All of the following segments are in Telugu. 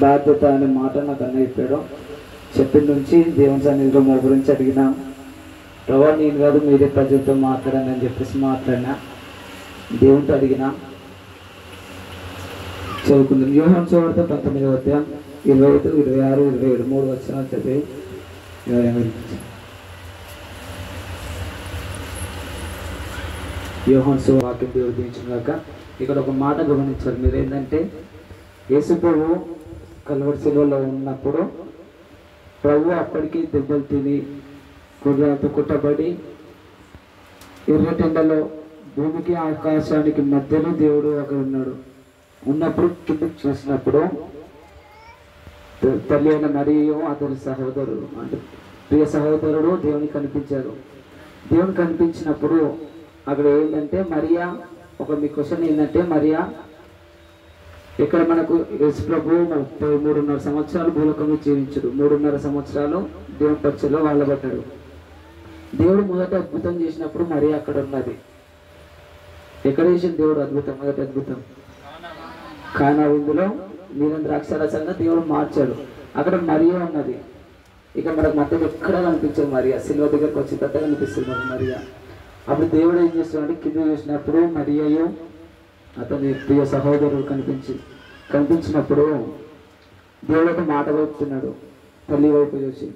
బాధ్యత అనే మాట నాకు అన్న చెప్పాడు. చెప్పిన నుంచి దేవుని సన్నిధిలో మా గురించి అడిగినా, ప్రభా నేను కాదు మీరే ప్రజలతో మాట్లాడండి అని చెప్పేసి మాట్లాడినా, దేవునితో అడిగినా. చదువుకుందాం. యోహాను సువార్త 19వ అధ్యాయం 25, 26, 27 3 వచనాలు చదివి యోహాను సువార్త వాక్యం దేవుడు దీవించుగాక. ఇక్కడ ఒక మాట గమనించారు మీరు, ఏంటంటే యేసు ప్రభువు కల్వరి శిలువలో ఉన్నప్పుడు ప్రభు అప్పటికి దెబ్బలు తిని గుర్రాలతో కుట్టబడి ఎర్రటెండలో భూమికి ఆకాశానికి మధ్యలో దేవుడు అక్కడ ఉన్నాడు. ఉన్నప్పుడు కిందకి చూసినప్పుడు తల్లి అయిన మరియు అతని సహోదరుడు అంటే ప్రియ సహోదరుడు దేవునికి కనిపించారు. దేవుని కనిపించినప్పుడు అక్కడ ఏంటంటే మరియా, ఒక మీ క్వశ్చన్ ఏంటంటే మరియా ఇక్కడ మనకు యేసు ప్రభు 3.5 సంవత్సరాలు భూలోకంలో జీవించడు. 3.5 సంవత్సరాలు దేవుని పక్షలో వాళ్ళబడ్డాడు. దేవుడు మొదట అద్భుతం చేసినప్పుడు మరియా అక్కడ ఉన్నది. ఎక్కడ చేసిన దేవుడు అద్భుతం? మొదటి అద్భుతం కానా విందులో నీలం ద్రాక్షారసంగా దేవుడు మార్చాడు. అక్కడ మరియా ఉన్నది. ఇక మనకు మధ్యలో ఎక్కడ కనిపించదు మరియా. సిల్వ దగ్గరకు వచ్చి పెద్ద కనిపిస్తుంది మనకు మరియా. అప్పుడు దేవుడు ఏం చేస్తున్నాడు, కింద చూసినప్పుడు మరియాయు అతని ప్రియ సహోదరుడు కనిపించినప్పుడు దేవుడు ఒక మాట వైపుతున్నాడు. తల్లి వైపు చూసి,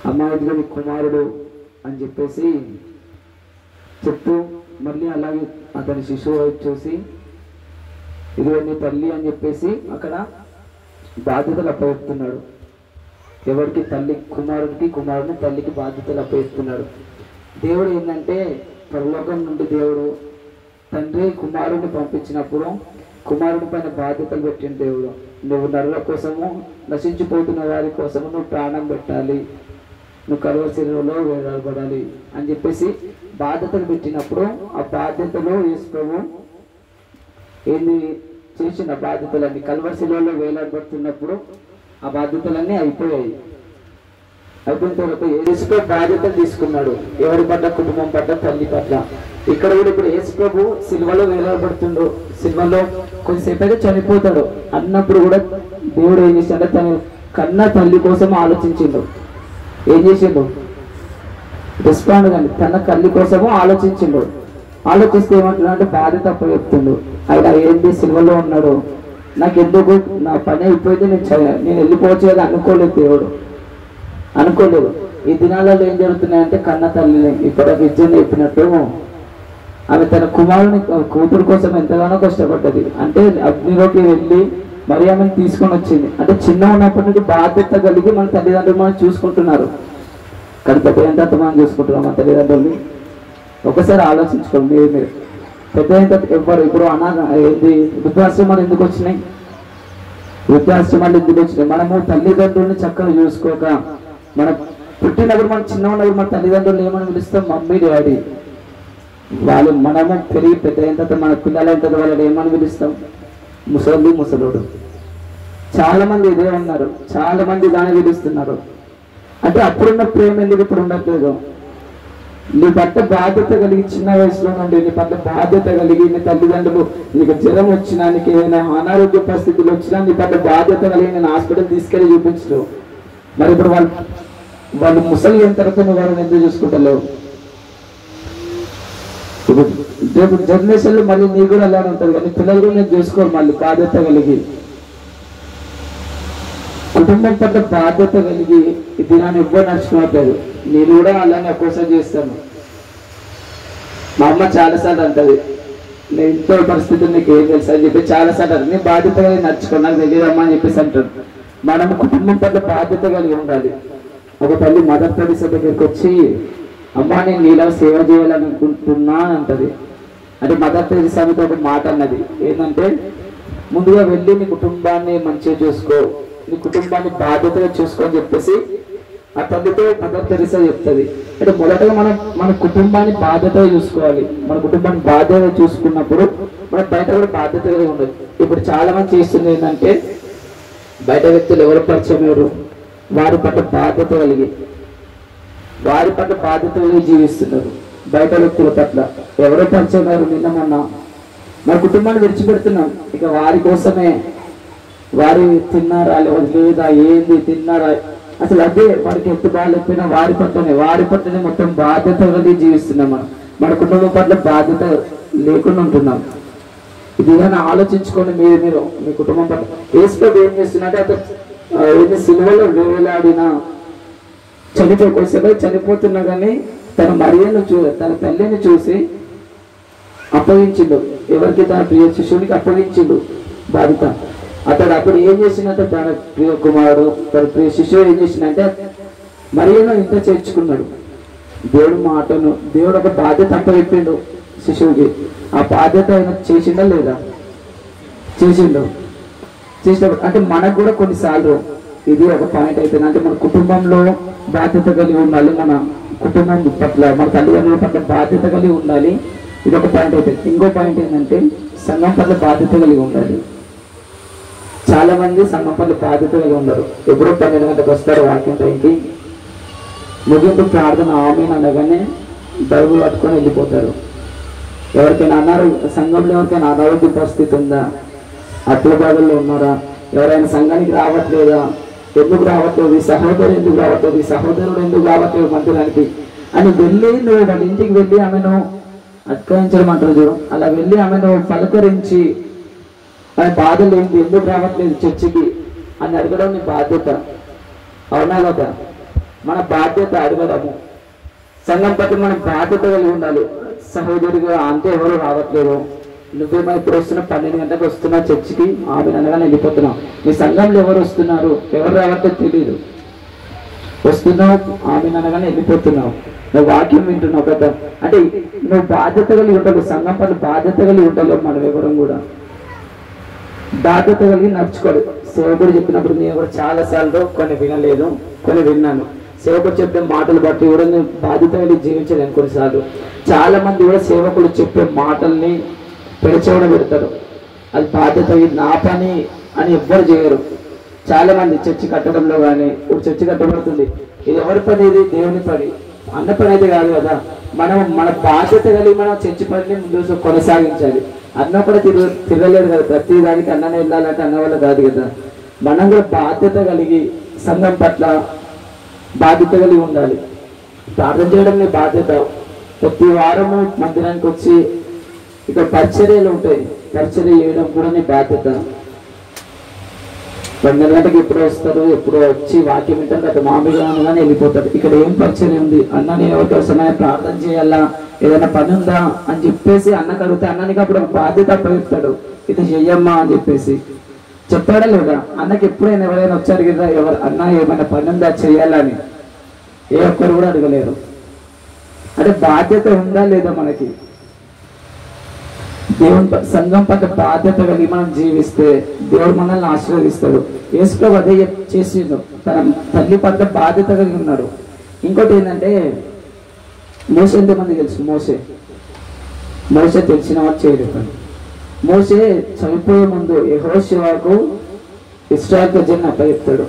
అమ్మాయిగా నీ కుమారుడు అని చెప్పేసి చెప్తూ మళ్ళీ అలాగే అతని శిశువు వైపు చూసి ఇదిగో నీ తల్లి అని చెప్పేసి అక్కడ బాధ్యతలు అప్పచెప్తున్నాడు. ఎవరికి? తల్లి కుమారుడికి, కుమారుడిని తల్లికి బాధ్యతలు అప్పచెప్తున్నాడు. దేవుడు ఏంటంటే పరలోకం నుండి దేవుడు తండ్రి కుమారుడిని పంపించినప్పుడు కుమారుడి పైన బాధ్యతలు పెట్టిన దేవుడు, నువ్వు నరుల కోసము, నశించిపోతున్న వారి కోసము నువ్వు ప్రాణం పెట్టాలి, నువ్వు కల్వరి శిలువలో వేలాడబడాలి అని చెప్పేసి బాధ్యతలు పెట్టినప్పుడు ఆ బాధ్యతలు యేసు ప్రభు ఏంది చేసిన బాధ్యతలన్నీ కల్వరి శిలువలో వేలాడబడుతున్నప్పుడు ఆ బాధ్యతలన్నీ అయిపోయాయి. అయిపోయిన తర్వాత యేసు ప్రభు బాధ్యతలు తీసుకున్నాడు. ఎవరి పట్ల? కుటుంబం పట్ల, తల్లి పట్ల. ఇక్కడ కూడా ఇప్పుడు యేసు ప్రభు సిలువలో వేలాడబడుతుండు. సిలువలో కొద్దిసేపు అయితే చనిపోతాడు అన్నప్పుడు కూడా దేవుడు ఏం చేశాడు? తన కన్న తల్లి కోసం ఆలోచించిండు. ఏం చేసిండు? రెస్పాండ్ కానీ తన తల్లి కోసము ఆలోచించిండు. ఆలోచిస్తే ఏమంటున్నాడు? బాధ్యత అప్పచెప్తుండు. ఆయన ఏంటి సిలువలో ఉన్నాడు, నాకెందుకు, నా పని అయిపోయింది, నేను వెళ్ళిపోవచ్చు కదా అనుకోలేదు. దేవుడు అనుకోలేదు. ఈ దినాలలో ఏం జరుగుతున్నాయంటే కన్న తల్లిని ఇప్పుడు విద్య చెప్పినట్టు ఆమె తన కుమారుని కూతురు కోసం ఎంతగానో కష్టపడ్డది. అంటే అగ్నిలోకి వెళ్ళి మరి ఆమెను తీసుకొని వచ్చింది. అంటే చిన్న ఉన్నప్పటి నుండి బాధ్యత కలిగి మన తల్లిదండ్రులు మనం చూసుకుంటున్నారు. కానీ పెద్ద అయిన తర్వాత మనం చూసుకుంటున్నాం మన తల్లిదండ్రుల్ని. ఒకసారి ఆలోచించుకోండి. మీరు పెద్ద అయిన తర్వాత ఎవరు ఇప్పుడు ఏంది వృద్ధాశ్రమాలు ఎందుకు వచ్చినాయి? వృద్ధాశ్రమాలు ఎందుకు వచ్చినాయి? మనము తల్లిదండ్రుల్ని చక్కగా చూసుకోక, మన పుట్టినప్పుడు మనం చిన్న ఉన్నప్పుడు మన తల్లిదండ్రులు ఏమని పిలుస్తాం? Mummy, daddy. వాళ్ళు మనము పెరిగి పెద్ద అయిన తర్వాత మన పిల్లలైన తర్వాత వాళ్ళని ఏమని పిలుస్తాం? ముసలి, ముసలోడు. చాలా మంది ఇదే ఉన్నారు, చాలా మంది దాన్ని పిలుస్తున్నారు. అంటే అప్పుడున్న ప్రేమ ఎందుకు ఇప్పుడు ఉండట్లేదు? నీ పట్ల బాధ్యత కలిగి చిన్న వయసులో నుండి నీ పట్ల బాధ్యత కలిగి నీ తల్లిదండ్రులు నీకు జ్వరం వచ్చినా, నీకు ఏదైనా అనారోగ్య పరిస్థితులు వచ్చినా నీ పట్ల బాధ్యత కలిగి నేను హాస్పిటల్ తీసుకెళ్ళి చూపించరు. మరి ఇప్పుడు వాళ్ళు ముసలి అయిన తర్వాత నువ్వు వాళ్ళని ఎందుకు చూసుకుంటలేవు? రేపు జనరేషన్లో మళ్ళీ నీ కూడా అలానే ఉంటుంది. కానీ పిల్లలు కూడా నేను చూసుకోరు మళ్ళీ బాధ్యత కలిగి, కుటుంబం పట్ల బాధ్యత కలిగి ఈ దినాన్ని ఎవ్వరు నడుచుకోవట్లేదు. నేను కూడా అలానే ఒక్కోసారి చేస్తాను. మా అమ్మ చాలాసార్లు అంటది, నేను ఇంట్లో పరిస్థితులు నీకు ఏం తెలుసు అని చెప్పి చాలాసార్లు అంటారు. నేను బాధ్యత కలిగి నడుచుకో, నాకు తెలియదమ్మా అని చెప్పేసి అంటారు. మనం కుటుంబం పట్ల బాధ్యత కలిగి ఉండాలి. ఒక తల్లి మదర్ తెరీసా దగ్గరికి వచ్చి, అమ్మా నేను నీలా సేవ చేయాలనుకుంటున్నా అంటది. అంటే మదర్ తెరీసాతో ఒక మాట అన్నది ఏంటంటే, ముందుగా వెళ్ళి నీ కుటుంబాన్ని మంచిగా చూసుకో, నీ కుటుంబాన్ని బాధ్యతగా చూసుకో అని చెప్పేసి ఆ తల్లితో మదర్ తెరీసా చెప్తుంది. అంటే మొదటగా మన కుటుంబాన్ని బాధ్యతగా చూసుకోవాలి. మన కుటుంబాన్ని బాధ్యతగా చూసుకున్నప్పుడు మనం బయట కూడా బాధ్యతగా ఉండదు. ఇప్పుడు చాలా మంది చేస్తుంది ఏంటంటే, బయట వ్యక్తులు ఎవరు పరిచయం ఎవరు, వారి పట్ల బాధ్యత కలిగి జీవిస్తున్నారు. బయట వ్యక్తుల పట్ల ఎవరో పరిచయం ఎవరు నిన్న మొన్న మన కుటుంబాన్ని విడిచిపెడుతున్నాం. ఇక వారి కోసమే వారి తిన్నారా లేదా ఏంది తిన్నారా, అసలు అదే వారికి ఎంత బాగాలేకపోయినా వారి పట్లనే మొత్తం బాధ్యత కలిగి జీవిస్తున్నాం. మన కుటుంబం పట్ల బాధ్యత లేకుండా ఉంటున్నాం. ఇది కానీ ఆలోచించుకొని మీరు మీ కుటుంబం పట్ల యేసుప్రభు ఏం చేస్తున్నట్టే అతను సిలువలో వేలాడిన చనిపోతున్నా కానీ తన మరియను తన తల్లిని చూసి అప్పగించిండు. ఎవరికి? తన ప్రియ శిష్యునికి అప్పగించిండు బాధ్యత. అప్పుడు ఏం చేసినట్టే తన ప్రియ కుమారుడు తన ప్రియ శిష్యుడు ఏం చేసిందంటే మరియను ఇంత చేర్చుకున్నాడు. దేవుడు ఒక బాధ్యత అప్పచెప్పిండు శిశువుకి. ఆ బాధ్యత ఆయన చేసిండా లేదా? చేసినప్పుడు అంటే మనకు కూడా కొన్నిసార్లు ఇది ఒక పాయింట్ అవుతుంది. అంటే మన కుటుంబంలో బాధ్యత కలిగి ఉండాలి, మన కుటుంబం పట్ల మన తల్లిదండ్రుల పట్ల బాధ్యత కలిగి ఉండాలి. ఇది ఒక పాయింట్ అవుతుంది. ఇంకో పాయింట్ ఏంటంటే సంఘం పట్ల బాధ్యత కలిగి ఉండాలి. చాలా మంది సంఘం పట్ల బాధ్యత కలిగి ఉండరు. ఎప్పుడో 12 గంటలకు వస్తారు వాక్యం టైంకి, ముగింపు ప్రార్థన ఆమేన్ అనగానే బైబిల్ పట్టుకొని వెళ్ళిపోతారు. ఎవరికైనా అన్నారు సంఘంలో ఎవరికైనా అనారోగ్య పరిస్థితి ఉందా? అట్ల బాధల్లో ఉన్నారా? ఎవరైనా సంఘానికి రావట్లేదా? ఎందుకు రావట్లేదు? ఈ సహోదరు ఎందుకు రావట్లేదు? ఈ సహోదరుడు ఎందుకు రావట్లేదు మందిరానికి అని వెళ్ళి నువ్వు వాళ్ళ ఇంటికి వెళ్ళి ఆమెను అత్కరించడం అంటారు చూడు, అలా వెళ్ళి ఆమెను పలకరించి ఆమె బాధలు ఏంటి, ఎందుకు రావట్లేదు చర్చికి అని అడగడం నీ బాధ్యత. అవునా కదా? మన బాధ్యత అడగడము. సంఘం పట్ల మనం బాధ్యత కలిగి ఉండాలి. సహోదరుగా అంటే ఎవరు రావట్లేదు, నువ్వేమో ఇప్పుడు వస్తున్నావు, 12 గంటలకు వస్తున్నావు చర్చికి, ఆమెను అనగానే వెళ్ళిపోతున్నావు. మీ సంఘంలో ఎవరు వస్తున్నారు, ఎవరు రావట్లేదు తెలియదు, వస్తున్నావు ఆమెను అనగానే వెళ్ళిపోతున్నావు. నువ్వు వాక్యం వింటున్నావు కదా, అంటే నువ్వు బాధ్యత కలిగి ఉంటావు. సంఘం పట్ల బాధ్యత కలిగి ఉంటావు. మనం ఎవరం కూడా బాధ్యత కలిగి నడుచుకోవాలి. సేవకుడు చెప్పినప్పుడు నేను కూడా చాలా సార్లు కొన్ని వినలేదు, కొన్ని విన్నాను. సేవకుడు చెప్పే మాటలు బట్టి కూడా నేను బాధ్యత కలిగి జీవించలేను. కొన్నిసార్లు చాలా మంది కూడా సేవకులు చెప్పే మాటల్ని పెడచెవిన పెడతారు. అది బాధ్యత, ఇది నా పని అని ఎవ్వరు చేయరు. చాలా మంది చర్చి కట్టడంలో కానీ, ఇప్పుడు చర్చి కట్టబడుతుంది, ఇది ఎవరి పని? ఇది దేవుని పని. అన్న పని అయితే కాదు కదా. మన బాధ్యత కలిగి మనం చర్చి పనిని ముందు కొనసాగించాలి. అన్న కూడా తిరగలేదు కదా, ప్రతి దానికి అన్ననే వెళ్ళాలంటే అన్న వల్ల కాదు కదా. మనం కూడా బాధ్యత కలిగి సంఘం పట్ల బాధ్యత కలిగి ఉండాలి. ప్రార్థన చేయడం నీ బాధ్యత. ప్రతి వారము మందిరానికి వచ్చి ఇక్కడ పరిచర్యలు ఉంటాయి, పరిచర్య చేయడం కూడా నీ బాధ్యత. 12 గంటలకు ఎప్పుడు వస్తారు, ఎప్పుడు వచ్చి వాక్యం వింటారు, అటు మామూలుగా కానీ వెళ్ళిపోతారు. ఇక్కడ ఏం పరిచర్య ఉంది? అన్న నేను ఎవరికి వస్తున్నాయి, ప్రార్థన చేయాలా, ఏదైనా పని ఉందా అని చెప్పేసి అన్నకు అడిగితే అన్ననికి అప్పుడు బాధ్యత అప్పగిస్తాడు, ఇది చెయ్యమ్మా అని చెప్పేసి చెప్పాడా లేదా? అన్నకి ఎప్పుడైనా ఎవరైనా వచ్చారు కదా, అన్న ఏమైనా పని ఉందా చేయాలని ఏ ఒక్కరు కూడా అడగలేరు. అంటే బాధ్యత ఉందా లేదా మనకి? దేవుని సంఘం పట్ల బాధ్యత కలిగి మనం జీవిస్తే దేవుడు మనల్ని ఆశీర్వదిస్తాడు. యేసుప్రభు అదే చేసిండు, తన తల్లి పట్ల బాధ్యత కలిగి ఉన్నాడు. ఇంకోటి ఏంటంటే మోసే ఎంతమంది తెలుసు? మోసే తెలిసిన వాడు చేయలేదు. మోసే చనిపోయే ముందు యెహోషువకు ఇశ్రాయేలు ప్రజలను అప్పచెప్తాడు.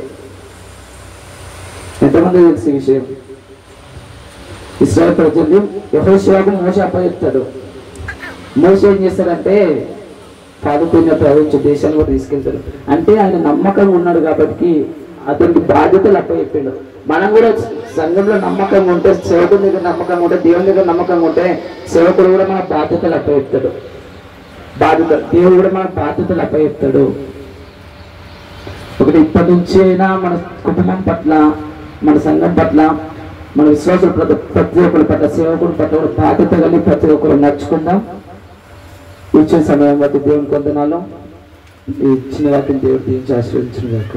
ఎంతమంది తెలుసు ఈ విషయం? ఇశ్రాయేలు ప్రజలు యెహోషువకు మోసే అప్పచెప్తాడు. మోసే ఏం చేస్తాడంటే పాదుకున్న ప్రవహించే దేశాన్ని కూడా తీసుకెళ్తాడు. అంటే ఆయన నమ్మకంగా ఉన్నాడు కాబట్టి అతనికి బాధ్యతలు అప్పచెప్పాడు. మనం కూడా సంఘంలో నమ్మకంగా ఉంటే, సేవకుడి దగ్గర నమ్మకంగా ఉంటే, దేవుని దగ్గర నమ్మకంగా ఉంటే సేవకుడు కూడా మన బాధ్యతలు అప్పచెప్తాడు. దేవుడు కూడా మన బాధ్యతలు అప్పచెప్తాడు. ఒకటి ఇప్పటి నుంచి అయినా మన కుటుంబం పట్ల, మన సంఘం పట్ల, మన విశ్వాసుల పట్ల, ప్రతి ఒక్కరి పట్ల, సేవకుడి పట్ల బాధ్యత కలిగి ప్రతి ఒక్కరు నడుచుకుందాం. ఇచ్చే సమయం బట్టి దేవుని కొందనాలు. ఈ ఇచ్చిన వాటిని దేవుడు దీవించి ఆశీర్వదించును గాక.